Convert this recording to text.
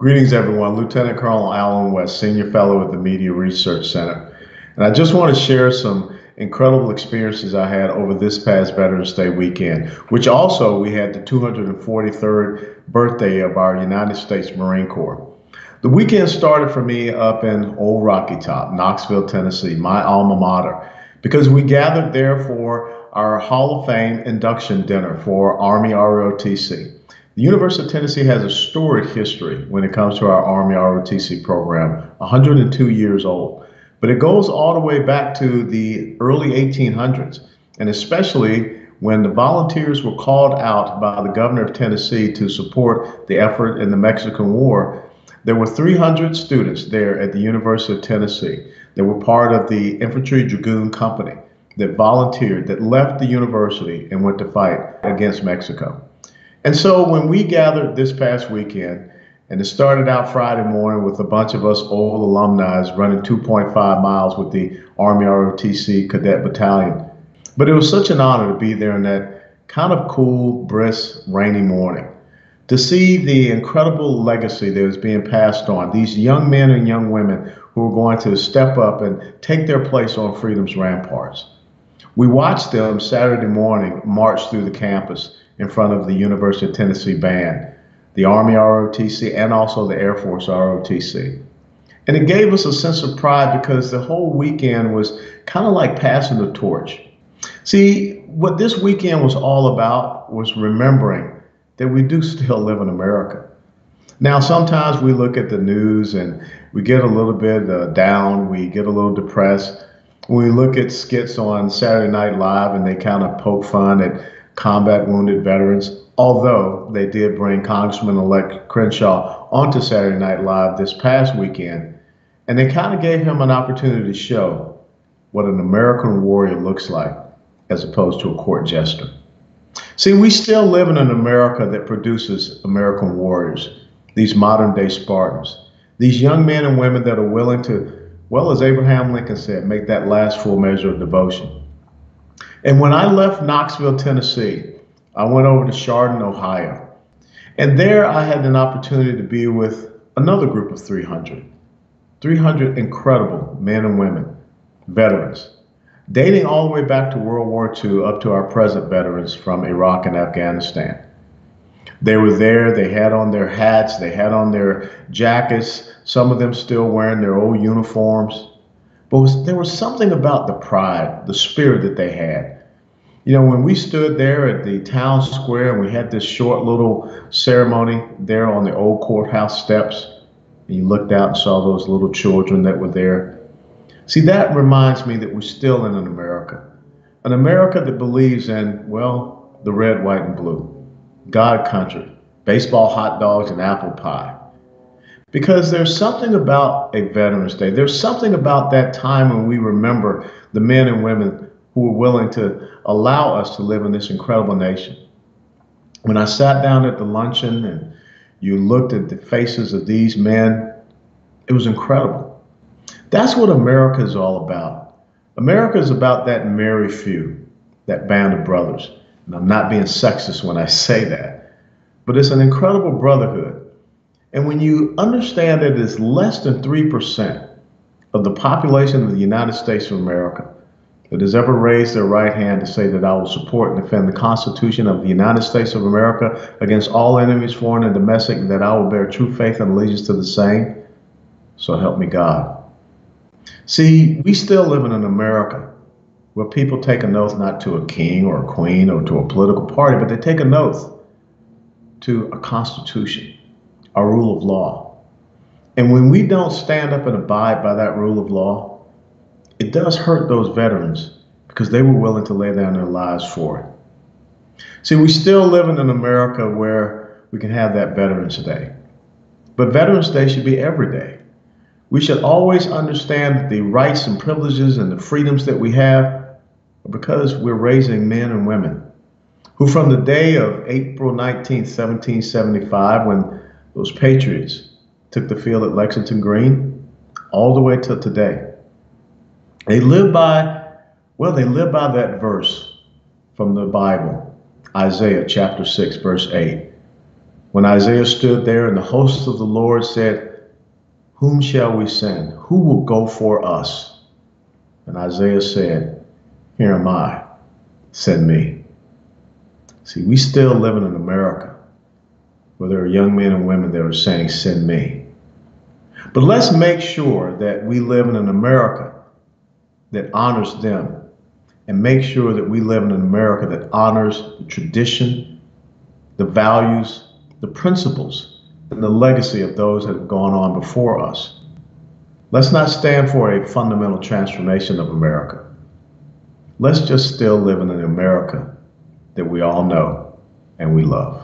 Greetings, everyone. Lieutenant Colonel Alan West, Senior Fellow at the Media Research Center. And I just want to share some incredible experiences I had over this past Veterans Day weekend, which also we had the 243rd birthday of our United States Marine Corps. The weekend started for me up in Old Rocky Top, Knoxville, Tennessee, my alma mater, because we gathered there for our Hall of Fame induction dinner for Army ROTC. The University of Tennessee has a storied history when it comes to our Army ROTC program, 102 years old. But it goes all the way back to the early 1800s, and especially when the volunteers were called out by the governor of Tennessee to support the effort in the Mexican War. There were 300 students there at the University of Tennessee that were part of the Infantry Dragoon Company that volunteered, that left the university and went to fight against Mexico. And so when we gathered this past weekend, and it started out Friday morning with a bunch of us old alumni running 2.5 miles with the Army ROTC Cadet Battalion. But it was such an honor to be there in that kind of cool, brisk, rainy morning, to see the incredible legacy that was being passed on, these young men and young women who were going to step up and take their place on freedom's ramparts. We watched them Saturday morning march through the campus in front of the University of Tennessee band, the Army ROTC, and also the Air Force ROTC. And it gave us a sense of pride because the whole weekend was kind of like passing the torch. See, what this weekend was all about was remembering that we do still live in America. Now, sometimes we look at the news and we get a little bit down, we get a little depressed. When we look at skits on Saturday Night Live and they kind of poke fun at combat wounded veterans, although they did bring Congressman-elect Crenshaw onto Saturday Night Live this past weekend, and they kind of gave him an opportunity to show what an American warrior looks like as opposed to a court jester. See, we still live in an America that produces American warriors, these modern day Spartans, these young men and women that are willing to, well, as Abraham Lincoln said, make that last full measure of devotion. And when I left Knoxville, Tennessee, I went over to Chardon, Ohio. And there I had an opportunity to be with another group of 300 incredible men and women, veterans, dating all the way back to World War II up to our present veterans from Iraq and Afghanistan. They were there, they had on their hats, they had on their jackets, some of them still wearing their old uniforms. But there was something about the pride, the spirit that they had. You know, when we stood there at the town square and we had this short little ceremony there on the old courthouse steps, and you looked out and saw those little children that were there. See, that reminds me that we're still in an America that believes in, well, the red, white, and blue, God country, baseball, hot dogs, and apple pie. Because there's something about a Veterans Day. There's something about that time when we remember the men and women who were willing to allow us to live in this incredible nation. When I sat down at the luncheon and you looked at the faces of these men, it was incredible. That's what America is all about. America is about that merry few, that band of brothers. And I'm not being sexist when I say that, but it's an incredible brotherhood. And when you understand that it's less than 3% of the population of the United States of America that has ever raised their right hand to say that I will support and defend the Constitution of the United States of America against all enemies, foreign and domestic, and that I will bear true faith and allegiance to the same, so help me God. See, we still live in an America where people take an oath not to a king or a queen or to a political party, but they take an oath to a Constitution, a rule of law. And when we don't stand up and abide by that rule of law, it does hurt those veterans because they were willing to lay down their lives for it. See, we still live in an America where we can have that Veterans Day. But Veterans Day should be every day. We should always understand the rights and privileges and the freedoms that we have because we're raising men and women who from the day of April 19th, 1775, when those patriots took the field at Lexington Green, all the way till today, they live by that verse from the Bible, Isaiah chapter 6, verse 8. When Isaiah stood there and the hosts of the Lord said, "Whom shall we send? Who will go for us?" And Isaiah said, "Here am I, send me." See, we still living in America where there are young men and women that are saying, "Send me." But let's make sure that we live in an America that honors them, and make sure that we live in an America that honors the tradition, the values, the principles, and the legacy of those that have gone on before us. Let's not stand for a fundamental transformation of America. Let's just still live in an America that we all know and we love.